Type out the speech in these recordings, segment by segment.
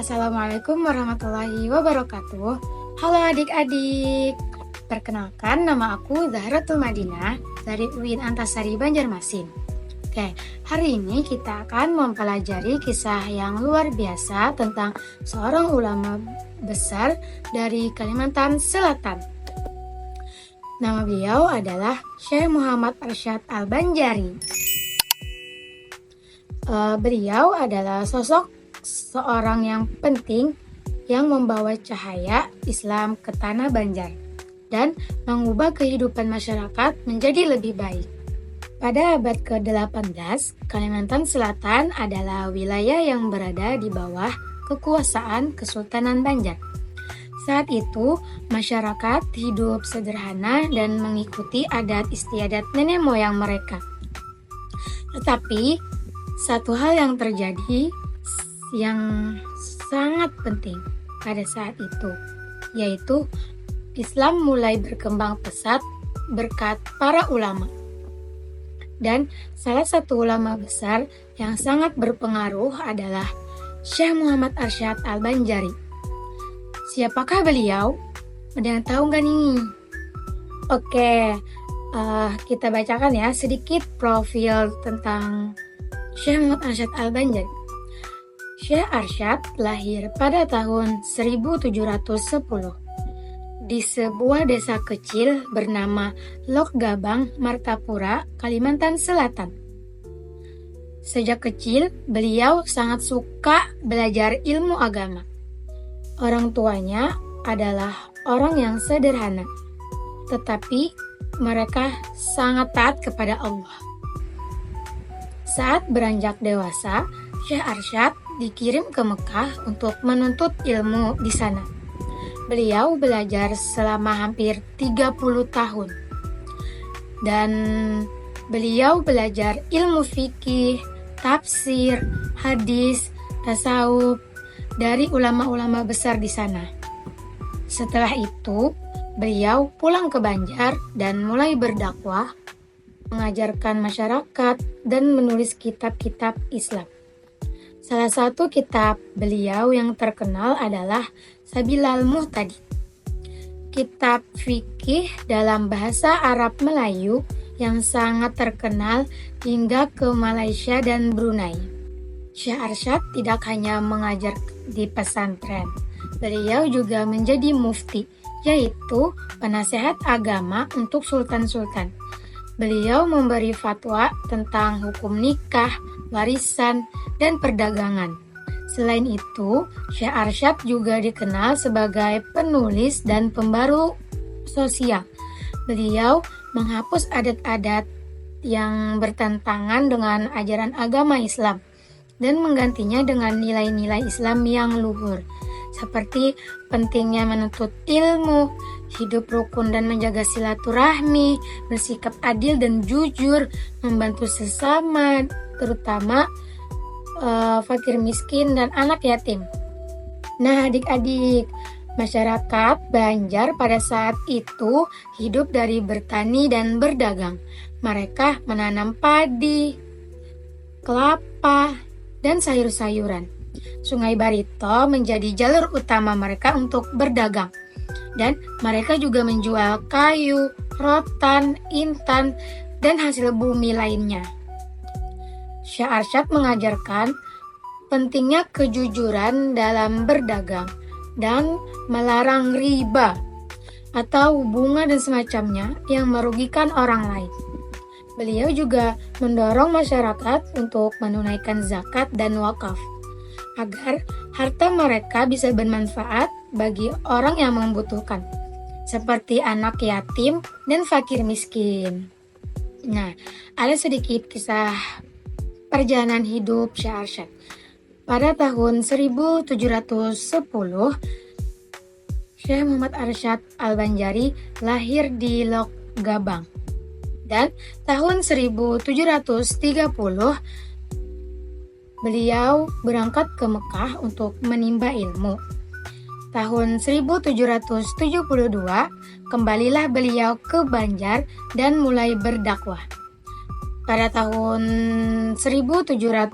Assalamualaikum warahmatullahi wabarakatuh. Halo adik-adik. Perkenalkan, nama aku Zahratul Madinah dari UIN Antasari Banjarmasin. Oke, hari ini kita akan mempelajari kisah yang luar biasa tentang seorang ulama besar dari Kalimantan Selatan. Nama beliau adalah Syekh Muhammad Arsyad Al-Banjari. Beliau adalah sosok seorang yang penting yang membawa cahaya Islam ke tanah Banjar dan mengubah kehidupan masyarakat menjadi lebih baik. Pada abad ke-18, Kalimantan Selatan adalah wilayah yang berada di bawah kekuasaan Kesultanan Banjar. Saat itu, masyarakat hidup sederhana dan mengikuti adat istiadat nenek moyang mereka. Tetapi, satu hal yang terjadi yang sangat penting pada saat itu, yaitu Islam mulai berkembang pesat berkat para ulama. Dan salah satu ulama besar yang sangat berpengaruh adalah Syekh Muhammad Arsyad Al-Banjari. Siapakah beliau? Ada yang tahu nggak nih? Oke, kita bacakan ya sedikit profil tentang Syekh Muhammad Arsyad Al-Banjari. Syekh Arsyad lahir pada tahun 1710 di sebuah desa kecil bernama Lok Gabang, Martapura, Kalimantan Selatan. Sejak kecil, beliau sangat suka belajar ilmu agama. Orang tuanya adalah orang yang sederhana, tetapi mereka sangat taat kepada Allah. Saat beranjak dewasa, Syekh Arsyad dikirim ke Mekah untuk menuntut ilmu di sana. Beliau belajar selama hampir 30 tahun. Dan beliau belajar ilmu fikih, tafsir, hadis, tasawuf dari ulama-ulama besar di sana. Setelah itu, beliau pulang ke Banjar dan mulai berdakwah, mengajarkan masyarakat dan menulis kitab-kitab Islam. Salah satu kitab beliau yang terkenal adalah Sabilal Muhtadi, kitab fikih dalam bahasa Arab Melayu yang sangat terkenal hingga ke Malaysia dan Brunei. Syekh Arsyad tidak hanya mengajar di pesantren, beliau juga menjadi mufti, yaitu penasehat agama untuk sultan-sultan. Beliau memberi fatwa tentang hukum nikah, warisan, dan perdagangan. Selain itu, Syekh Arsyad juga dikenal sebagai penulis dan pembaru sosial. Beliau menghapus adat-adat yang bertentangan dengan ajaran agama Islam dan menggantinya dengan nilai-nilai Islam yang luhur, seperti pentingnya menuntut ilmu, hidup rukun dan menjaga silaturahmi, bersikap adil dan jujur, membantu sesama, terutama fakir miskin dan anak yatim. Nah, adik-adik, masyarakat Banjar pada saat itu hidup dari bertani dan berdagang. Mereka menanam padi, kelapa, dan sayur-sayuran. Sungai Barito menjadi jalur utama mereka untuk berdagang. Dan mereka juga menjual kayu, rotan, intan, dan hasil bumi lainnya. Syekh Arsyad mengajarkan pentingnya kejujuran dalam berdagang dan melarang riba atau bunga dan semacamnya yang merugikan orang lain. Beliau juga mendorong masyarakat untuk menunaikan zakat dan wakaf agar harta mereka bisa bermanfaat bagi orang yang membutuhkan, seperti anak yatim dan fakir miskin. Nah, ada sedikit kisah perjalanan hidup Syekh Arsyad. Pada tahun 1710, Syekh Muhammad Arsyad Al-Banjari lahir di Lok Gabang. Dan tahun 1730, beliau berangkat ke Mekah untuk menimba ilmu. Tahun 1772, kembalilah beliau ke Banjar dan mulai berdakwah. Pada tahun 1790,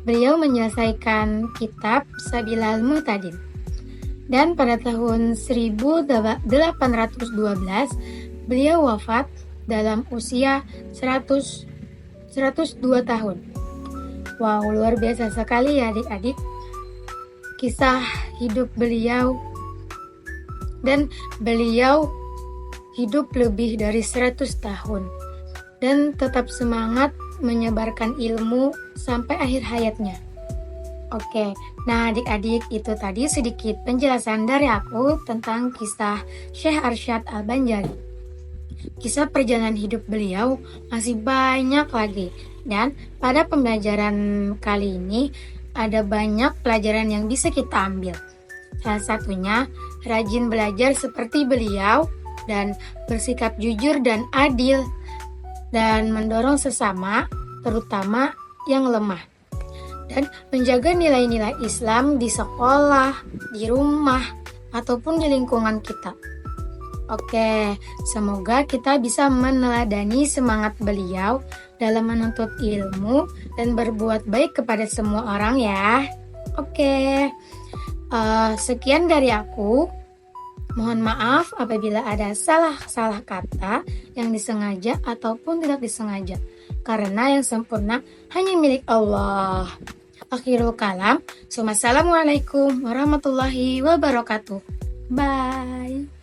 beliau menyelesaikan kitab Sabilal Muhtadin. Dan pada tahun 1812, beliau wafat dalam usia 102 tahun. Wow, luar biasa sekali ya adik-adik kisah hidup beliau. Dan beliau hidup lebih dari 100 tahun dan tetap semangat menyebarkan ilmu sampai akhir hayatnya. Oke, nah adik-adik itu tadi sedikit penjelasan dari aku tentang kisah Syekh Arsyad Al-Banjari. Kisah perjalanan hidup beliau masih banyak lagi, dan pada pembelajaran kali ini ada banyak pelajaran yang bisa kita ambil. Salah satunya, rajin belajar seperti beliau dan bersikap jujur dan adil dan mendorong sesama, terutama yang lemah. Dan menjaga nilai-nilai Islam di sekolah, di rumah, ataupun di lingkungan kita. Oke, semoga kita bisa meneladani semangat beliau dalam menuntut ilmu dan berbuat baik kepada semua orang ya. Oke, sekian dari aku. Mohon maaf apabila ada salah kata yang disengaja ataupun tidak disengaja, karena yang sempurna hanya milik Allah. Akhirul kalam. Assalamualaikum warahmatullahi wabarakatuh. Bye.